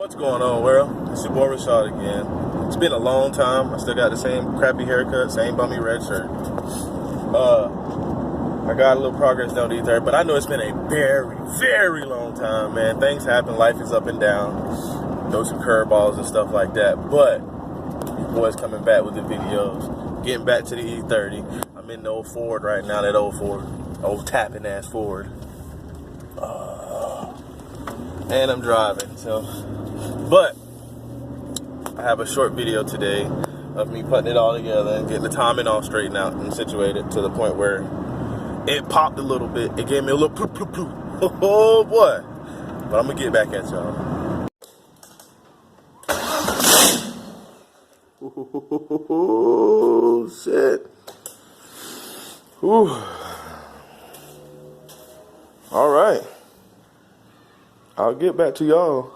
What's going on, world? It's your boy Rashad again. It's been a long time. I still got the same crappy haircut, same bummy red shirt. I got a little progress down the e30, but I know it's been a very, very long time, man. Things happen, life is up and down. Throw some curveballs and stuff like that. But your boy's coming back with the videos. Getting back to the e30. I'm in the old Ford right now, that old Ford. Old tapping ass Ford. And I'm driving, so. But I have a short video today of me putting it all together and getting the timing all straightened out and situated to the point where it popped a little bit. It gave me a little poop, poop, poop. Oh boy. But I'm gonna get back at y'all. Oh shit. Ooh. All right. I'll get back to y'all.